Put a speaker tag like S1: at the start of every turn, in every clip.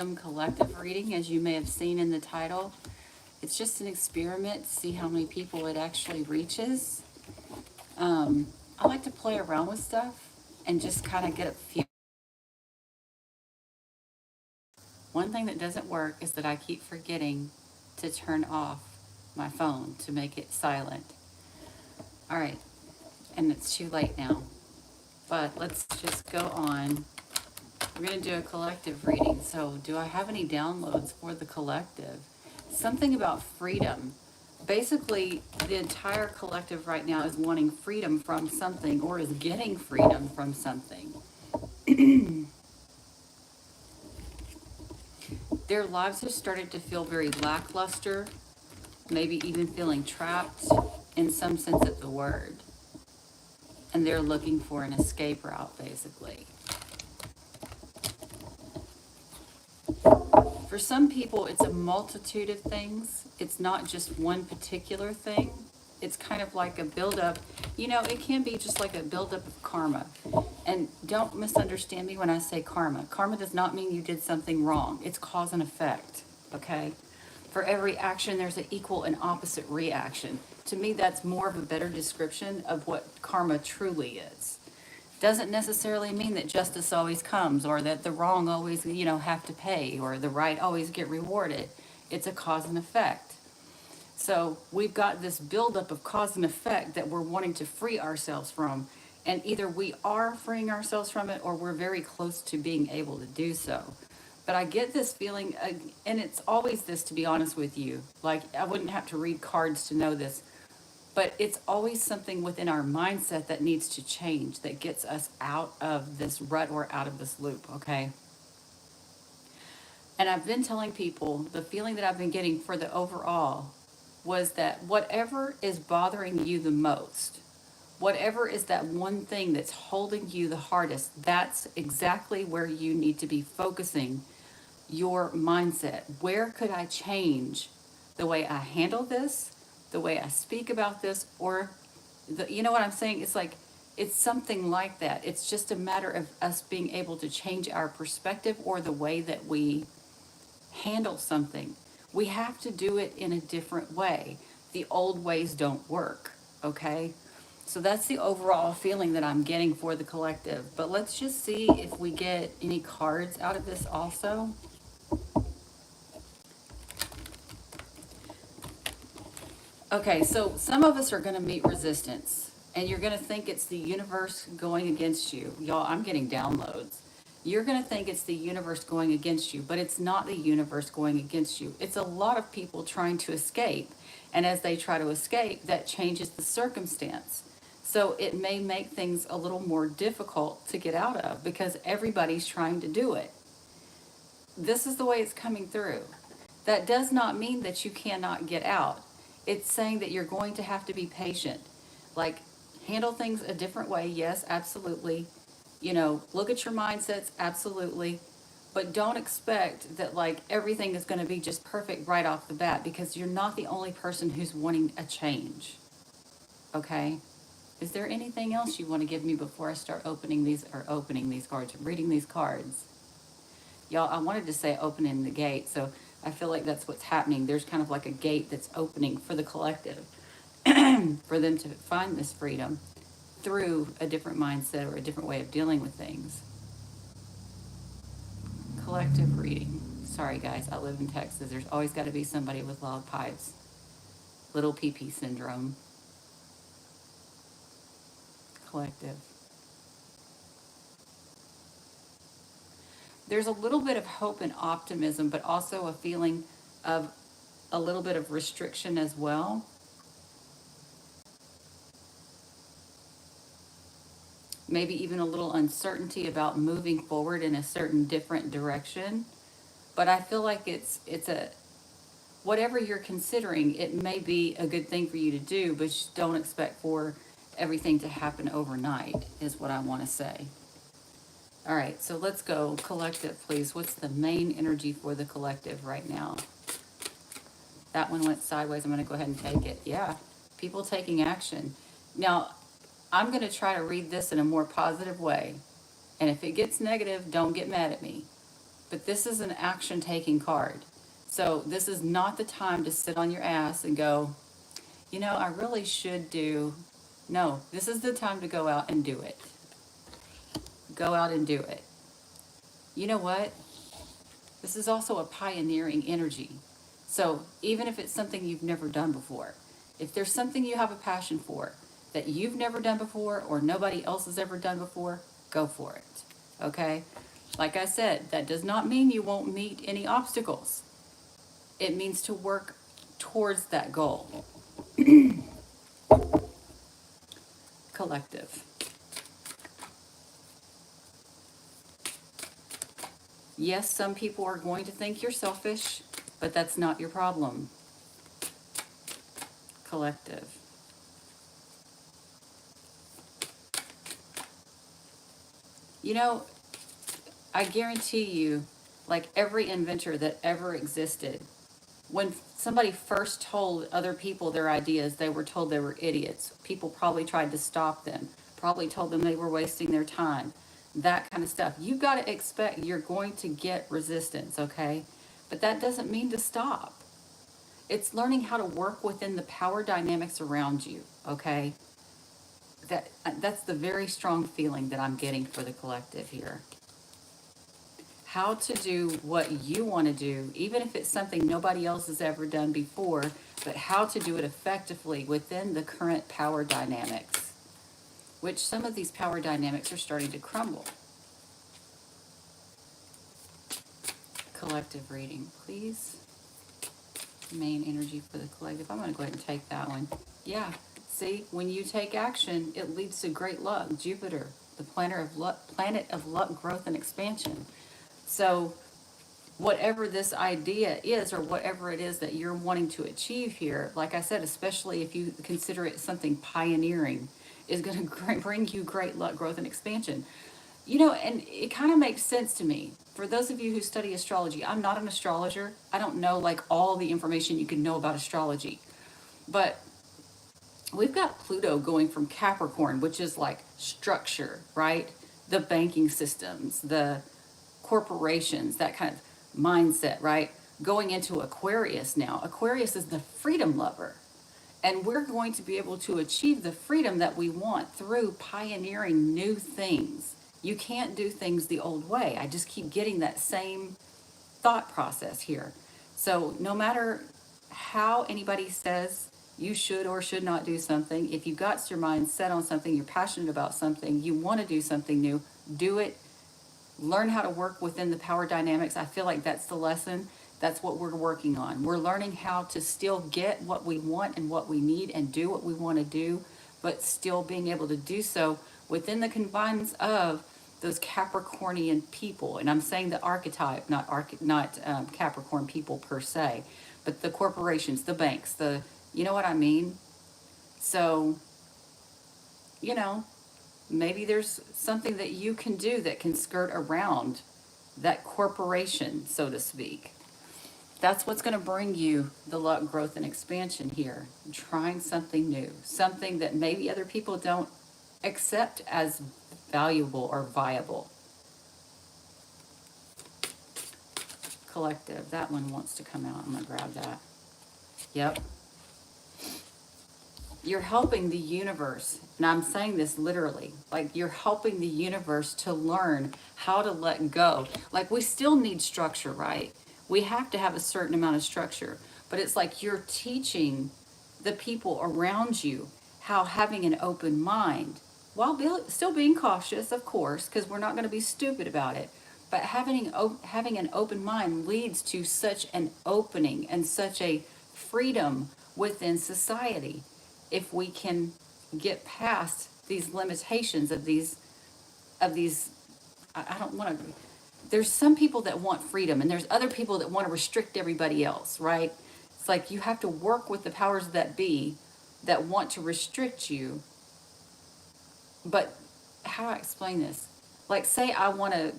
S1: Collective reading, as you may have seen in the title. It's just an experiment to see how many people it actually reaches. I like to play around with stuff and just kind of get a few. One thing that doesn't work is that I keep forgetting to turn off my phone to make it silent. All right, and it's too late now. But let's just go on. We're going to do a collective reading. So, do I have any downloads for the collective? Something about freedom. Basically, the entire collective right now is wanting freedom from something or is getting freedom from something. Their lives have started to feel very lackluster, maybe even feeling trapped in some sense of the word. And they're looking for an escape route, basically. For some people, it's a multitude of things. It's not just one particular thing. It's kind of like a buildup. It can be just like a buildup of karma. And don't misunderstand me when I say karma. Karma does not mean you did something wrong. It's cause and effect, okay? For every action, there's an equal and opposite reaction. To me, that's more of a better description of what karma truly is. Doesn't necessarily mean that justice always comes or that the wrong always, have to pay or the right always get rewarded. It's a cause and effect. So we've got this buildup of cause and effect that we're wanting to free ourselves from. And either we are freeing ourselves from it or we're very close to being able to do so. But I get this feeling, and it's always this, to be honest with you. Like, I wouldn't have to read cards to know this, but it's always something within our mindset that needs to change that gets us out of this rut or out of this loop, okay? And I've been telling people the feeling that I've been getting for the overall was that whatever is bothering you the most, whatever is that one thing that's holding you the hardest, that's exactly where you need to be focusing your mindset. Where could I change the way I handle this, the way I speak about this, or you know what I'm saying? It's like, it's something like that. It's just a matter of us being able to change our perspective or the way that we handle something. We have to do it in a different way. The old ways don't work, okay? So that's the overall feeling that I'm getting for the collective. But let's just see if we get any cards out of this also. Okay, so some of us are going to meet resistance, and you're going to think it's the universe going against you. Y'all, I'm getting downloads. You're going to think it's the universe going against you, but it's not the universe going against you. It's a lot of people trying to escape, and as they try to escape, that changes the circumstance. So it may make things a little more difficult to get out of because everybody's trying to do it. This is the way it's coming through. That does not mean that you cannot get out. It's saying that you're going to have to be patient. Like, handle things a different way. Yes, absolutely. Look at your mindsets. Absolutely. But don't expect that, like, everything is going to be just perfect right off the bat because you're not the only person who's wanting a change. Okay? Is there anything else you want to give me before I start opening these cards, reading these cards? Y'all, I wanted to say opening the gate, so I feel like that's what's happening. There's kind of like a gate that's opening for the collective, for them to find this freedom through a different mindset or a different way of dealing with things. Collective reading. Sorry, guys, I live in Texas. There's always got to be somebody with loud pipes. Little PP syndrome. Collective. There's a little bit of hope and optimism, but also a feeling of a little bit of restriction as well. Maybe even a little uncertainty about moving forward in a certain different direction. But I feel like it's a whatever you're considering, it may be a good thing for you to do, but just don't expect for everything to happen overnight, is what I want to say. All right, so let's go collective, please. What's the main energy for the collective right now? That one went sideways. I'm going to go ahead and take it. Yeah, people taking action. Now, I'm going to try to read this in a more positive way. And if it gets negative, don't get mad at me. but this is an action taking card. So this is not the time to sit on your ass and go, I really should do. No, this is the time to go out and do it. Go out and do it. You know what? This is also a pioneering energy. So even if it's something you've never done before, if there's something you have a passion for that you've never done before or nobody else has ever done before, go for it. Okay? Like I said, that does not mean you won't meet any obstacles. It means to work towards that goal. Collective. Yes, some people are going to think you're selfish, but that's not your problem. Collective. I guarantee you, like every inventor that ever existed, when somebody first told other people their ideas, they were told they were idiots. People probably tried to stop them, probably told them they were wasting their time, that kind of stuff. You've got to expect you're going to get resistance, okay? But that doesn't mean to stop. It's learning how to work within the power dynamics around you, okay? That's the very strong feeling that I'm getting for the collective here. How to do what you want to do, even if it's something nobody else has ever done before, but how to do it effectively within the current power dynamics, which some of these power dynamics are starting to crumble. Collective reading, please. Main energy for the collective. I'm going to go ahead and take that one. Yeah, see, when you take action, it leads to great luck. Jupiter, the planet of luck, growth, and expansion. So whatever this idea is, or whatever it is that you're wanting to achieve here, like I said, especially if you consider it something pioneering, is going to bring you great luck, growth, and expansion. And it kind of makes sense to me. For those of you who study astrology, I'm not an astrologer. I don't know like all the information you can know about astrology. But we've got Pluto going from Capricorn, which is like structure, right? The banking systems, the corporations, that kind of mindset, right? Going into Aquarius now. Aquarius is the freedom lover. And we're going to be able to achieve the freedom that we want through pioneering new things. You can't do things the old way. I just keep getting that same thought process here. So no matter how anybody says you should or should not do something, if you've got your mind set on something, you're passionate about something, you want to do something new, do it. Learn how to work within the power dynamics. I feel like that's the lesson. That's what we're working on. We're learning how to still get what we want and what we need and do what we want to do, but still being able to do so within the confines of those Capricornian people. And I'm saying the archetype, not Capricorn people per se, but the corporations, the banks, you know what I mean? So, maybe there's something that you can do that can skirt around that corporation, so to speak. That's what's going to bring you the luck, growth, and expansion here. Trying something new, something that maybe other people don't accept as valuable or viable. Collective, that one wants to come out. I'm going to grab that. Yep. You're helping the universe, and I'm saying this literally, like you're helping the universe to learn how to let go. Like we still need structure, right? We have to have a certain amount of structure, but it's like you're teaching the people around you how having an open mind, while still being cautious, of course, because we're not going to be stupid about it, but having an open mind leads to such an opening and such a freedom within society. If we can get past these limitations of these, I don't want to, there's some people that want freedom and there's other people that want to restrict everybody else, right? It's like you have to work with the powers that be that want to restrict you. But how do I explain this? Like say I want to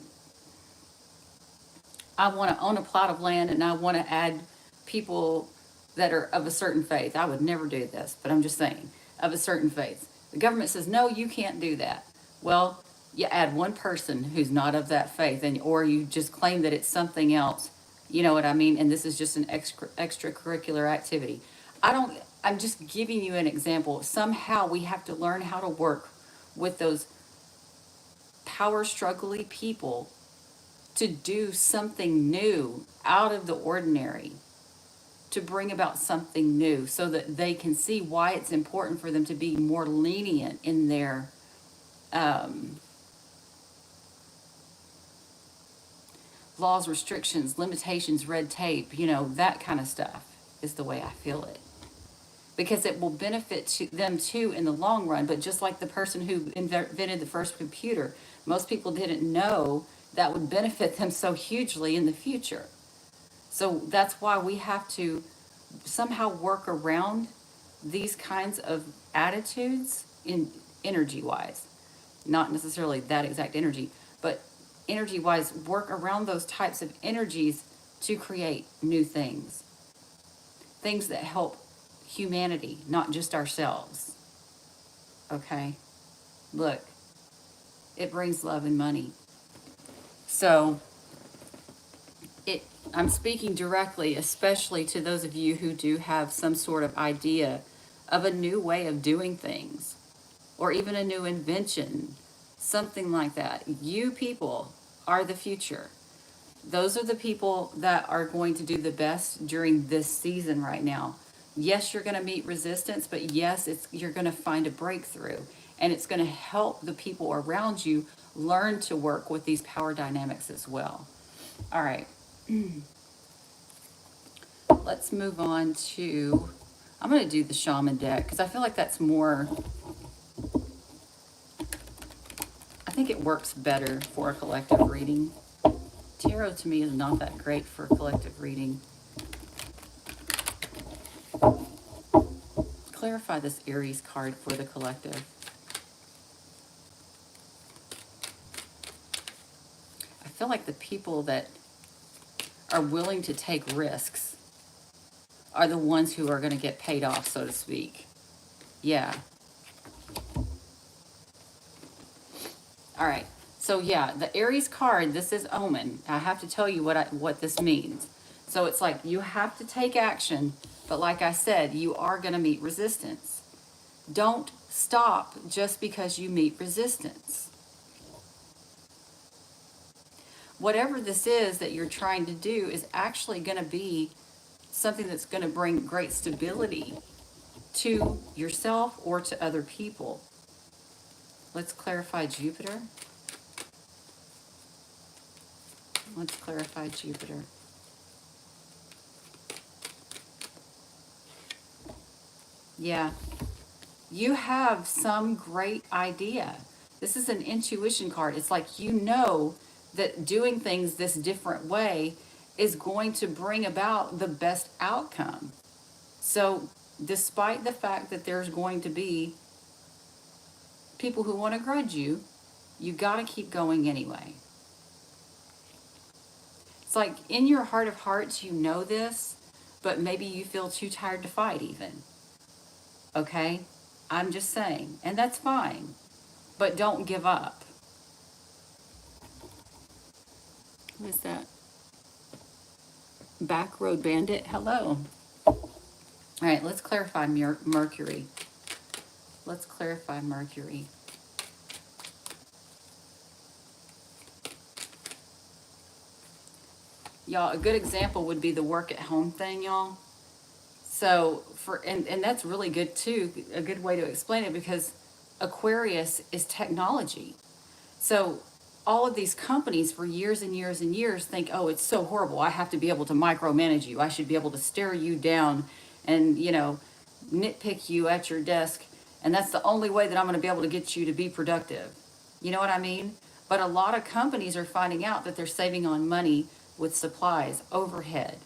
S1: own a plot of land and I want to add people that are of a certain faith. I would never do this, but I'm just saying, of a certain faith. The government says, no, you can't do that. Well, You add one person who's not of that faith, and or you just claim that it's something else. You know what I mean? And this is just an extracurricular activity. I don't. I'm just giving you an example. Somehow we have to learn how to work with those power struggly people to do something new out of the ordinary, to bring about something new so that they can see why it's important for them to be more lenient in their um, laws, restrictions, limitations, red tape, that kind of stuff is the way I feel it. Because it will benefit them too in the long run. But just like the person who invented the first computer, most people didn't know that would benefit them so hugely in the future. So that's why we have to somehow work around these kinds of attitudes in energy wise. Not necessarily that exact energy, but energy wise, work around those types of energies to create new things. Things that help humanity, not just ourselves. Okay? Look, it brings love and money. So, I'm speaking directly, especially to those of you who do have some sort of idea of a new way of doing things, or even a new invention, something like that. You people are the future. Those are the people that are going to do the best during this season right now. Yes, you're going to meet resistance, but yes, you're going to find a breakthrough, and it's going to help the people around you learn to work with these power dynamics as well. All right. Let's move on to, I'm going to do the shaman deck because I feel like that's more, I think it works better for a collective reading. Tarot to me is not that great for a collective reading. Clarify this Aries card for the collective. I feel like the people that are willing to take risks are the ones who are going to get paid off, so to speak. Yeah. All right. So yeah, the Aries card, this is Omen. I have to tell you what this means. So it's like you have to take action, but like I said, you are going to meet resistance. Don't stop just because you meet resistance. Whatever this is that you're trying to do is actually going to be something that's going to bring great stability to yourself or to other people. Let's clarify Jupiter. Let's clarify Jupiter. Yeah, you have some great idea. This is an intuition card. It's like you know that doing things this different way is going to bring about the best outcome. So, despite the fact that there's going to be people who want to grudge you, you got to keep going anyway. It's like in your heart of hearts, you know this, but maybe you feel too tired to fight even. Okay? I'm just saying. And that's fine. But don't give up. What is that? Back Road Bandit. Hello. All right, let's clarify Mercury. Let's clarify Mercury. Y'all, a good example would be the work at home thing, y'all. So and that's really good too, a good way to explain it, because Aquarius is technology. So all of these companies for years and years and years think, oh, it's so horrible. I have to be able to micromanage you. I should be able to stare you down and, nitpick you at your desk. And that's the only way that I'm going to be able to get you to be productive. You know what I mean? But a lot of companies are finding out that they're saving on money with supplies, overhead,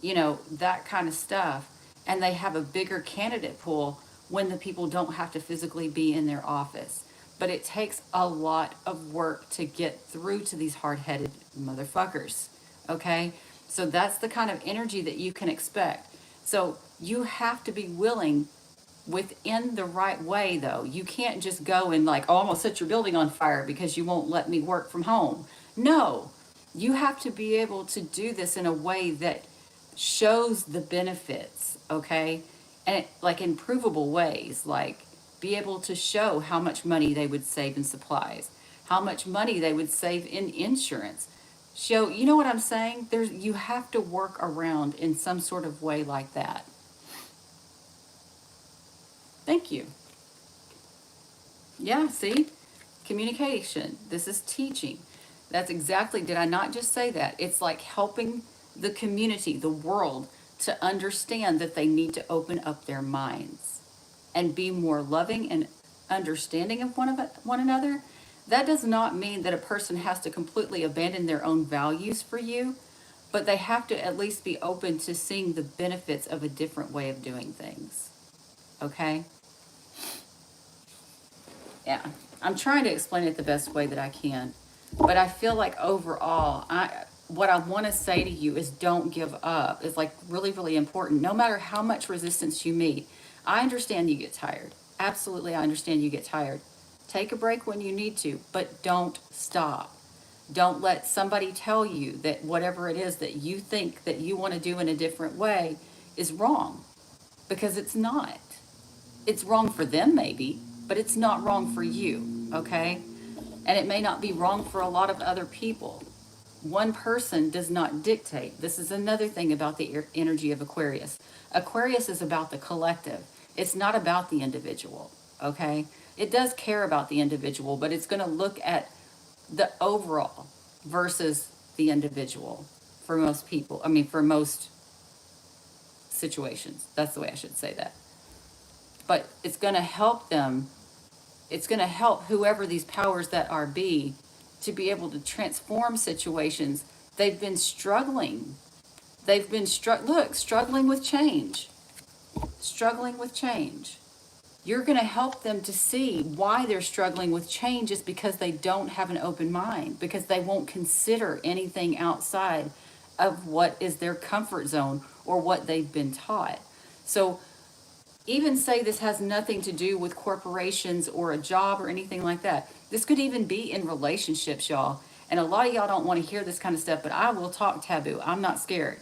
S1: that kind of stuff. And they have a bigger candidate pool when the people don't have to physically be in their office. But it takes a lot of work to get through to these hard-headed motherfuckers, okay? So that's the kind of energy that you can expect. So you have to be willing within the right way, though. You can't just go and like, oh, I'm gonna set your building on fire because you won't let me work from home. No, you have to be able to do this in a way that shows the benefits, okay? And like in provable ways, like be able to show how much money they would save in supplies, how much money they would save in insurance. Show, you know what I'm saying? You have to work around in some sort of way like that. Thank you. Yeah, see? Communication. This is teaching. That's exactly, did I not just say that? It's like helping the community, the world, to understand that they need to open up their minds and be more loving and understanding of one another. That does not mean that a person has to completely abandon their own values for you, but they have to at least be open to seeing the benefits of a different way of doing things. Okay? Yeah, I'm trying to explain it the best way that I can, but I feel like overall, what I want to say to you is don't give up. It's like really, really important. No matter how much resistance you meet, I understand you get tired. Absolutely, I understand you get tired. Take a break when you need to, but don't stop. Don't let somebody tell you that whatever it is that you think that you want to do in a different way is wrong, because it's not. It's wrong for them maybe, but it's not wrong for you, okay? And it may not be wrong for a lot of other people. One person does not dictate. This is another thing about the energy of Aquarius. Aquarius is about the collective. It's not about the individual, okay? It does care about the individual, but it's going to look at the overall versus the individual for most people. I mean, for most situations. That's the way I should say that. But it's going to help them. It's going to help whoever these powers that are be to be able to transform situations. They've been struggling. They've been struggling with change. Struggling with change. You're going to help them to see why they're struggling with change is because they don't have an open mind, because they won't consider anything outside of what is their comfort zone or what they've been taught. So even say this has nothing to do with corporations or a job or anything like that. This could even be in relationships, y'all. And a lot of y'all don't want to hear this kind of stuff, but I will talk taboo. I'm not scared.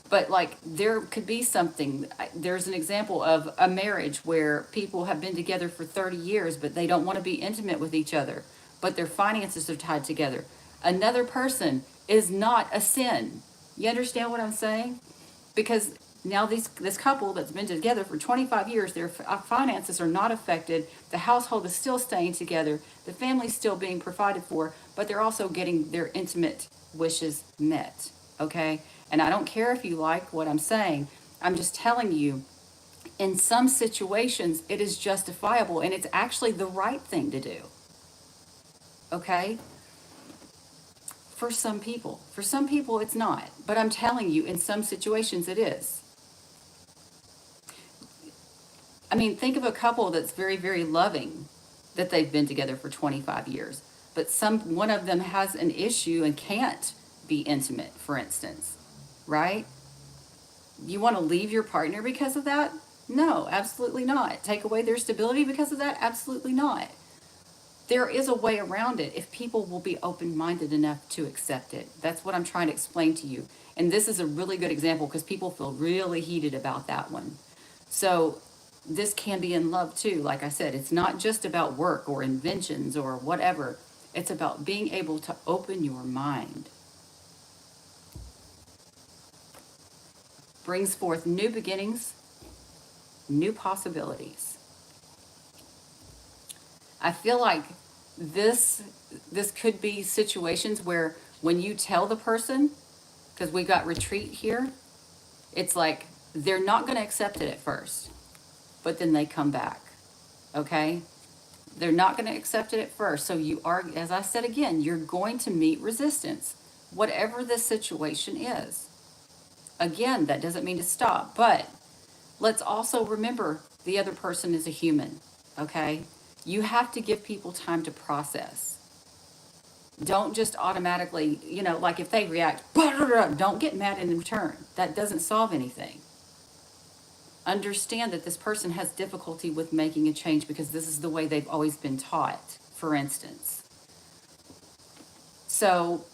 S1: But like there could be something, there's an example of a marriage where people have been together for 30 years, but they don't want to be intimate with each other, but their finances are tied together. Another person is not a sin. You understand what I'm saying? Because now this couple that's been together for 25 years, their finances are not affected. The household is still staying together. The family's still being provided for, but they're also getting their intimate wishes met. Okay? And I don't care if you like what I'm saying. I'm just telling you, in some situations, it is justifiable and it's actually the right thing to do. Okay? For some people. For some people, it's not. But I'm telling you, in some situations, it is. I mean, think of a couple that's very, very loving, that they've been together for 25 years. But one of them has an issue and can't be intimate, for instance. Right? You want to leave your partner because of that? No, absolutely not. Take away their stability because of that? Absolutely not. There is a way around it if people will be open-minded enough to accept it. That's what I'm trying to explain to you. And this is a really good example because people feel really heated about that one. So this can be in love too. Like I said, it's not just about work or inventions or whatever. It's about being able to open your mind. Brings forth new beginnings, new possibilities. I feel like this could be situations where when you tell the person, because we got retreat here, it's like they're not going to accept it at first, but then they come back. Okay? They're not going to accept it at first. So you are, as I said again, you're going to meet resistance, whatever the situation is. Again, that doesn't mean to stop, but let's also remember the other person is a human, okay? You have to give people time to process. Don't just automatically, like if they react, don't get mad in return. That doesn't solve anything. understand that this person has difficulty with making a change because this is the way they've always been taught, for instance. So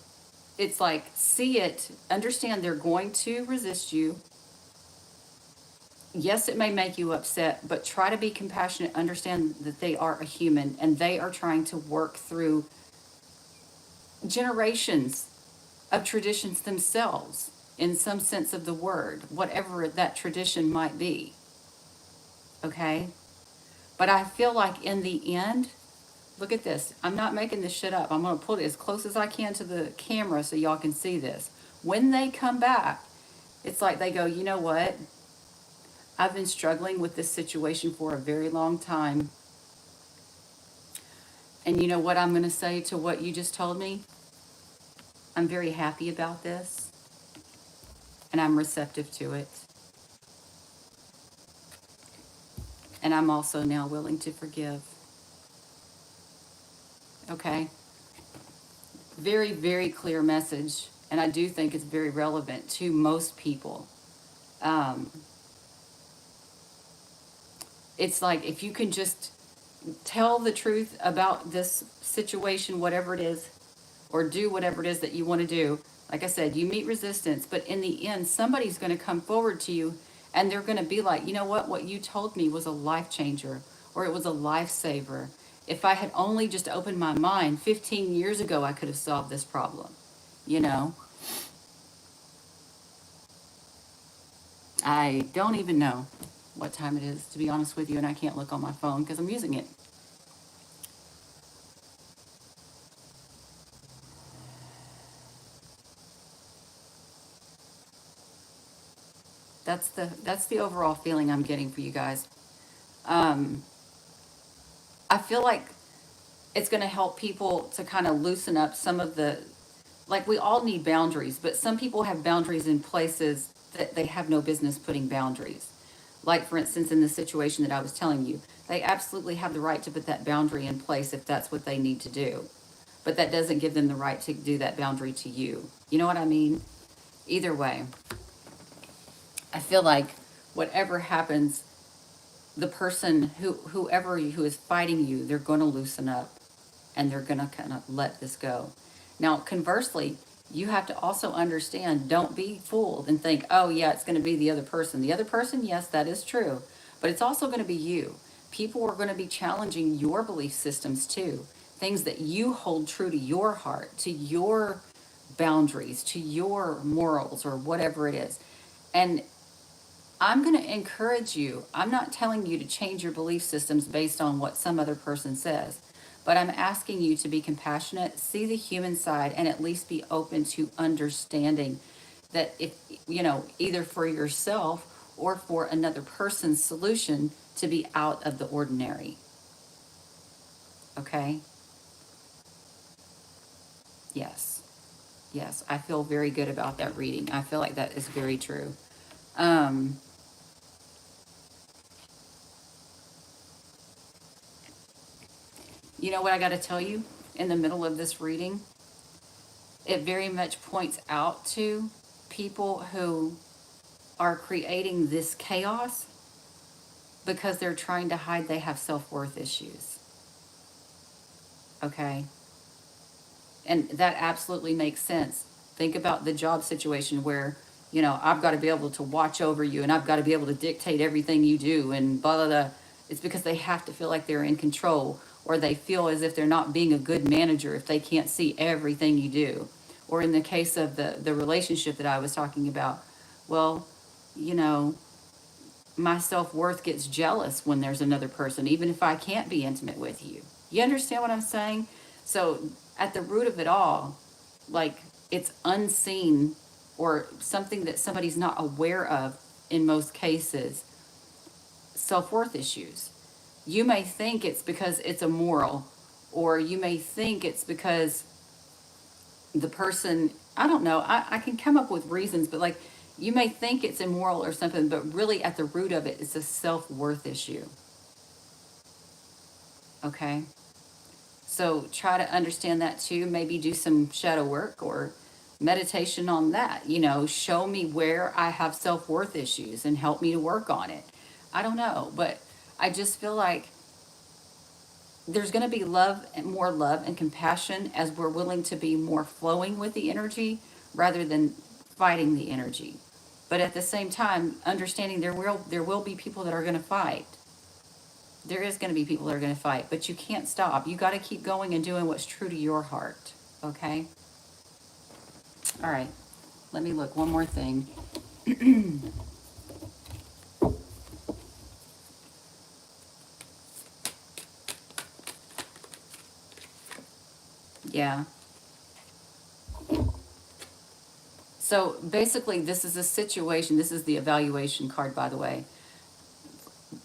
S1: it's like, see it, understand they're going to resist you. Yes, it may make you upset, but try to be compassionate, understand that they are a human and they are trying to work through generations of traditions themselves, in some sense of the word, whatever that tradition might be. Okay? But I feel like in the end, look at this. I'm not making this shit up. I'm going to put it as close as I can to the camera so y'all can see this. When they come back, it's like they go, you know what? I've been struggling with this situation for a very long time. And you know what I'm going to say to what you just told me? I'm very happy about this. And I'm receptive to it. And I'm also now willing to forgive. Okay? Very, very clear message. And I do think it's very relevant to most people. It's like if you can just tell the truth about this situation, whatever it is, or do whatever it is that you want to do. Like I said, you meet resistance, but in the end, somebody's going to come forward to you and they're going to be like, you know what you told me was a life changer, or it was a lifesaver. If I had only just opened my mind 15 years ago, I could have solved this problem. You know, I don't even know what time it is, to be honest with you, and I can't look on my phone because I'm using it. That's the overall feeling I'm getting for you guys. Um, I feel like it's going to help people to kind of loosen up some of the, like, we all need boundaries, but some people have boundaries in places that they have no business putting boundaries. Like, for instance, in the situation that I was telling you, they absolutely have the right to put that boundary in place if that's what they need to do. But that doesn't give them the right to do that boundary to you. You know what I mean? Either way, I feel like whatever happens, the person who is fighting you, they're going to loosen up and they're going to kind of let this go. Now, conversely, you have to also understand, don't be fooled and think, oh yeah, it's going to be the other person. The other person, yes, that is true, but it's also going to be you. People are going to be challenging your belief systems too, things that you hold true to your heart, to your boundaries, to your morals, or whatever it is. And I'm going to encourage you. I'm not telling you to change your belief systems based on what some other person says, but I'm asking you to be compassionate, see the human side, and at least be open to understanding that if, either for yourself or for another person's solution to be out of the ordinary. Okay? Yes. Yes. I feel very good about that reading. I feel like that is very true. Um, You know what I got to tell you in the middle of this reading? It very much points out to people who are creating this chaos because they're trying to hide they have self-worth issues. Okay? And that absolutely makes sense. Think about the job situation where, I've got to be able to watch over you and I've got to be able to dictate everything you do and blah, blah, blah. It's because they have to feel like they're in control, or they feel as if they're not being a good manager if they can't see everything you do. Or in the case of the relationship that I was talking about, well, you know, my self-worth gets jealous when there's another person, even if I can't be intimate with you. You understand what I'm saying? So at the root of it all, like, it's unseen or something that somebody's not aware of in most cases, self-worth issues. You may think it's because it's immoral, or you may think it's because the person, I don't know, I can come up with reasons, but like, you may think it's immoral or something, but really at the root of it, it's a self-worth issue. Okay? So try to understand that too. Maybe do some shadow work or meditation on that. Show me where I have self-worth issues and help me to work on it. I don't know, but I just feel like there's going to be love and compassion as we're willing to be more flowing with the energy rather than fighting the energy. But at the same time, understanding there will be people that are going to fight. There is going to be people that are going to fight, but you can't stop. You got to keep going and doing what's true to your heart. Okay? All right. Let me look one more thing. Yeah. So basically, this is a situation. This is the evaluation card, by the way.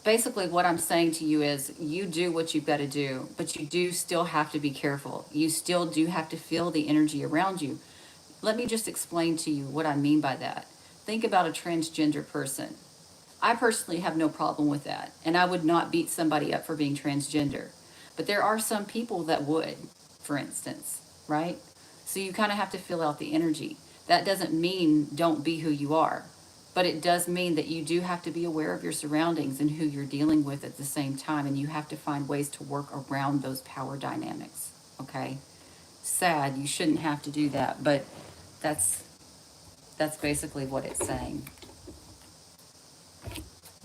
S1: Basically, what I'm saying to you is you do what you've got to do, but you do still have to be careful. You still do have to feel the energy around you. Let me just explain to you what I mean by that. Think about a transgender person. I personally have no problem with that, and I would not beat somebody up for being transgender. But there are some people that would, for instance, right? So you kind of have to feel out the energy. That doesn't mean don't be who you are, but it does mean that you do have to be aware of your surroundings and who you're dealing with at the same time, and you have to find ways to work around those power dynamics, okay? Sad, you shouldn't have to do that, but that's that's basically what it's saying.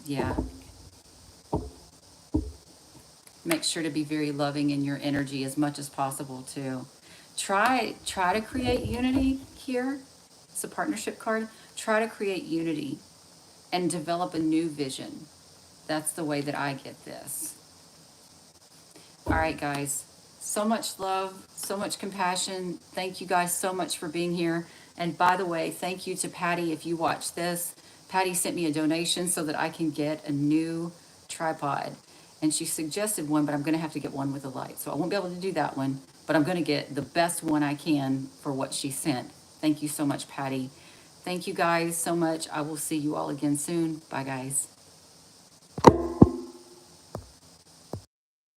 S1: Yeah. Make sure to be very loving in your energy as much as possible too. Try to create unity here. It's a partnership card. Try to create unity and develop a new vision. That's the way that I get this. All right, guys. So much love, so much compassion. Thank you guys so much for being here. And by the way, thank you to Patty if you watch this. Patty sent me a donation so that I can get a new tripod. And she suggested one, but I'm going to have to get one with a light. So I won't be able to do that one, but I'm going to get the best one I can for what she sent. Thank you so much, Patty. Thank you guys so much. I will see you all again soon. Bye, guys.